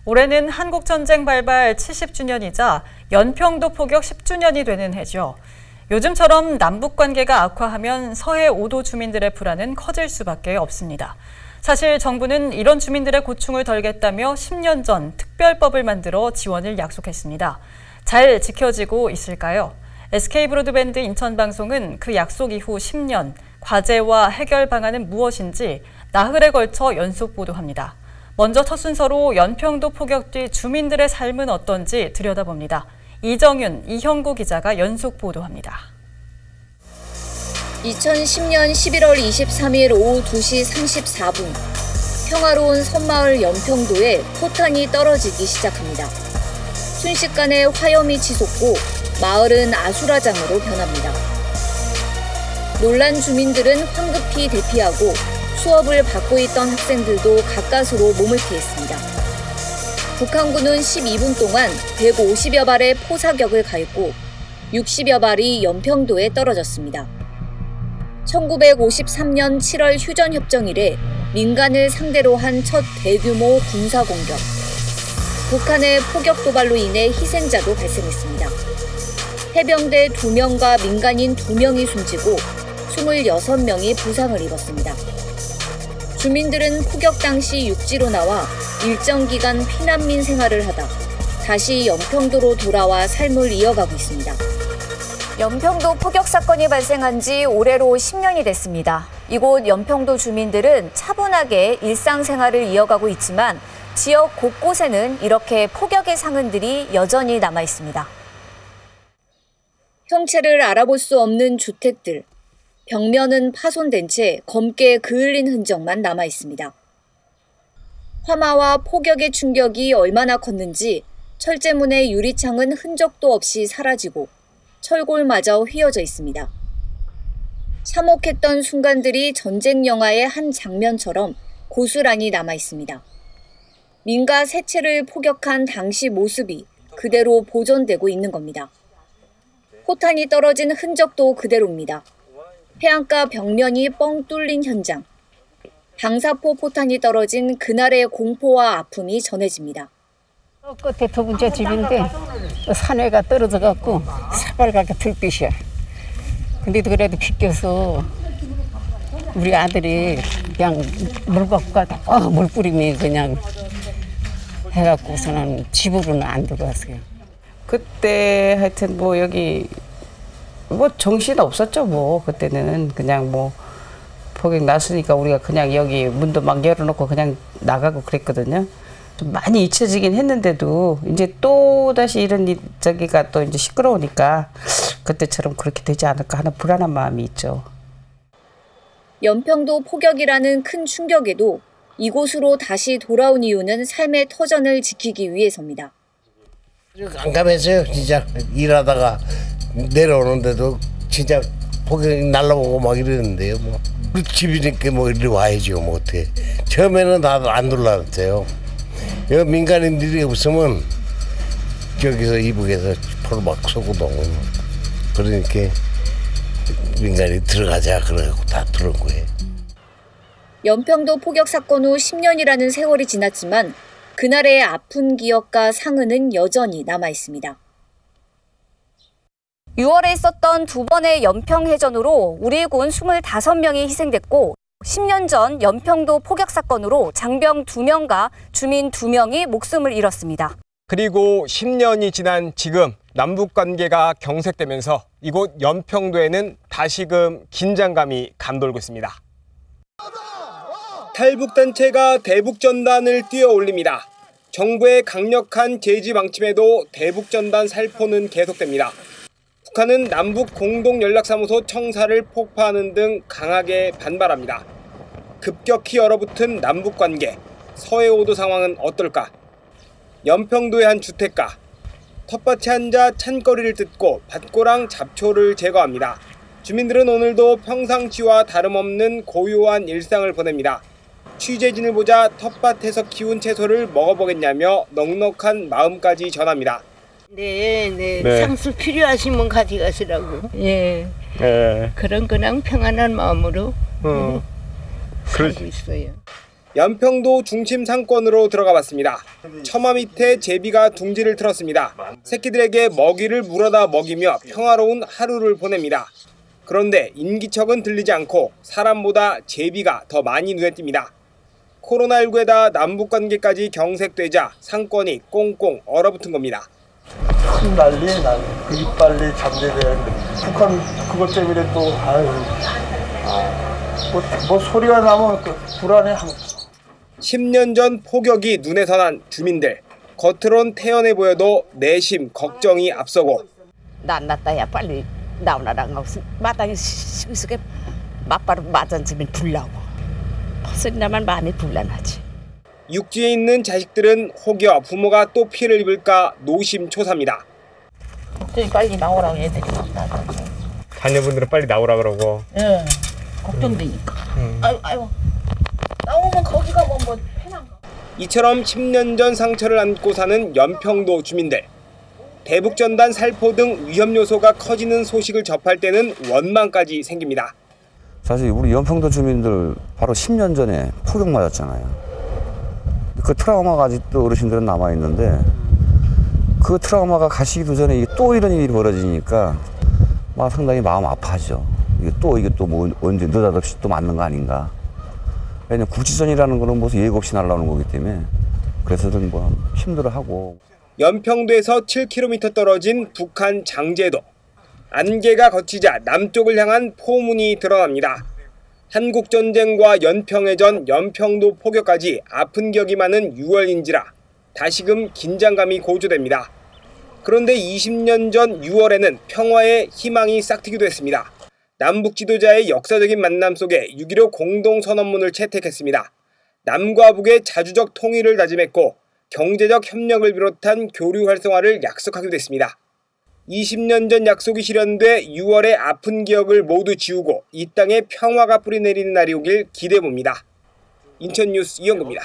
올해는 한국전쟁 발발 70주년이자 연평도 포격 10주년이 되는 해죠. 요즘처럼 남북관계가 악화하면 서해 5도 주민들의 불안은 커질 수밖에 없습니다. 사실 정부는 이런 주민들의 고충을 덜겠다며 10년 전 특별법을 만들어 지원을 약속했습니다. 잘 지켜지고 있을까요? SK브로드밴드 인천방송은 그 약속 이후 10년, 과제와 해결 방안은 무엇인지 나흘에 걸쳐 연속 보도합니다. 먼저 첫 순서로 연평도 포격 뒤 주민들의 삶은 어떤지 들여다봅니다. 이정윤, 이형구 기자가 연속 보도합니다. 2010년 11월 23일 오후 2시 34분, 평화로운 섬마을 연평도에 포탄이 떨어지기 시작합니다. 순식간에 화염이 치솟고 마을은 아수라장으로 변합니다. 놀란 주민들은 황급히 대피하고 수업을 받고 있던 학생들도 가까스로 몸을 피했습니다. 북한군은 12분 동안 150여 발의 포사격을 가했고 60여 발이 연평도에 떨어졌습니다. 1953년 7월 휴전협정 이래 민간을 상대로 한 첫 대규모 군사공격. 북한의 포격 도발로 인해 희생자도 발생했습니다. 해병대 2명과 민간인 2명이 숨지고 26명이 부상을 입었습니다. 주민들은 포격 당시 육지로 나와 일정 기간 피난민 생활을 하다 다시 연평도로 돌아와 삶을 이어가고 있습니다. 연평도 포격 사건이 발생한 지 올해로 10년이 됐습니다. 이곳 연평도 주민들은 차분하게 일상생활을 이어가고 있지만 지역 곳곳에는 이렇게 포격의 상흔들이 여전히 남아 있습니다. 형체를 알아볼 수 없는 주택들. 벽면은 파손된 채 검게 그을린 흔적만 남아 있습니다. 화마와 포격의 충격이 얼마나 컸는지 철제문의 유리창은 흔적도 없이 사라지고 철골마저 휘어져 있습니다. 참혹했던 순간들이 전쟁 영화의 한 장면처럼 고스란히 남아 있습니다. 민가 세 채를 포격한 당시 모습이 그대로 보존되고 있는 겁니다. 포탄이 떨어진 흔적도 그대로입니다. 해안가 벽면이 뻥 뚫린 현장. 방사포 포탄이 떨어진 그날의 공포와 아픔이 전해집니다. 끝에 두 번째 집인데 산에가 떨어져갖고 새빨갛게 불빛이야. 근데 그래도 비껴서 우리 아들이 그냥 물 갖고 가다 물 뿌리면 그냥 해갖고서는 집으로는 안 들어갔어요. 그때 하여튼 뭐 여기 뭐 정신 없었죠. 뭐 그때는 그냥 뭐 포격 났으니까 우리가 그냥 여기 문도 막 열어놓고 그냥 나가고 그랬거든요. 좀 많이 잊혀지긴 했는데도 이제 또 다시 이런 저기가 또 이제 시끄러우니까 그때처럼 그렇게 되지 않을까 하는 불안한 마음이 있죠. 연평도 포격이라는 큰 충격에도 이곳으로 다시 돌아온 이유는 삶의 터전을 지키기 위해서입니다. 깜깜했어요. 진짜 일하다가 내려오는데도 진짜 포격이 날라오고 막 이러는데요. 뭐 우리 집이니까 뭐 이리 와야죠. 뭐 어떻게. 처음에는 다들 안 놀랐어요. 여기 민간인들이 없으면 저기서 이북에서 포를 막 쏘고도 그러니까 민간이 들어가자 그래갖고 다 들어온 거예요. 연평도 포격 사건 후 10년이라는 세월이 지났지만 그날의 아픈 기억과 상흔은 여전히 남아 있습니다. 6월에 있었던 두 번의 연평해전으로 우리 군 25명이 희생됐고 10년 전 연평도 포격 사건으로 장병 2명과 주민 2명이 목숨을 잃었습니다. 그리고 10년이 지난 지금 남북관계가 경색되면서 이곳 연평도에는 다시금 긴장감이 감돌고 있습니다. 탈북단체가 대북전단을 띄워올립니다. 정부의 강력한 제지 방침에도 대북전단 살포는 계속됩니다. 북한은 남북 공동연락사무소 청사를 폭파하는 등 강하게 반발합니다. 급격히 얼어붙은 남북관계, 서해 5도 상황은 어떨까? 연평도의 한 주택가, 텃밭에 앉아 찬거리를 뜯고 밭고랑 잡초를 제거합니다. 주민들은 오늘도 평상시와 다름없는 고요한 일상을 보냅니다. 취재진을 보자 텃밭에서 키운 채소를 먹어보겠냐며 넉넉한 마음까지 전합니다. 네. 상수 필요하시면 가져가시라고. 예. 그런 그냥 평안한 마음으로 살고 있어요. 연평도 중심 상권으로 들어가 봤습니다. 처마 밑에 제비가 둥지를 틀었습니다. 새끼들에게 먹이를 물어다 먹이며 평화로운 하루를 보냅니다. 그런데 인기척은 들리지 않고 사람보다 제비가 더 많이 눈에 띕니다. 코로나19에다 남북관계까지 경색되자 상권이 꽁꽁 얼어붙은 겁니다. 큰 난리에 난리. 그 이빨리 잠재되는데 북한 그것 때문에 또 뭐 소리가 나면 그 불안해. 10년 전 폭격이 눈에서 난 주민들. 겉으론 태연해 보여도 내심 걱정이 앞서고. 낫다야 빨리 나오나랑 없으 마당에 시끄럽게 맞바로 맞았으면 불나고 벗어나만 마음이 불안하지. 육지에 있는 자식들은 혹여 부모가 또 피해를 입을까 노심초사입니다. 빨리 나오라고 애들이. 자녀분들은 빨리 나오라 그러고. 예, 걱정되니까. 아유, 나오면 거기가 뭐 편한가. 이처럼 10년 전 상처를 안고 사는 연평도 주민들. 대북전단 살포 등 위험 요소가 커지는 소식을 접할 때는 원망까지 생깁니다. 사실 우리 연평도 주민들 바로 10년 전에 폭격 맞았잖아요. 그 트라우마가 아직도 어르신들은 남아있는데 그 트라우마가 가시기도 전에 이게 또 이런 일이 벌어지니까 막 상당히 마음 아파하죠. 이게 또 뭐 언제 느닷없이 또 맞는 거 아닌가. 왜냐면 국지전이라는 거는 무슨 예고 없이 날라오는 거기 때문에 그래서들 뭐 힘들어하고. 연평도에서 7km 떨어진 북한 장제도. 안개가 걷히자 남쪽을 향한 포문이 드러납니다. 한국전쟁과 연평해전, 연평도 폭격까지 아픈 기억이 많은 6월인지라 다시금 긴장감이 고조됩니다. 그런데 20년 전 6월에는 평화의 희망이 싹트기도 했습니다. 남북 지도자의 역사적인 만남 속에 6.15 공동선언문을 채택했습니다. 남과 북의 자주적 통일을 다짐했고 경제적 협력을 비롯한 교류 활성화를 약속하기도 했습니다. 20년 전 약속이 실현돼 6월의 아픈 기억을 모두 지우고 이 땅에 평화가 뿌리내리는 날이 오길 기대해봅니다. 인천뉴스 이영구입니다.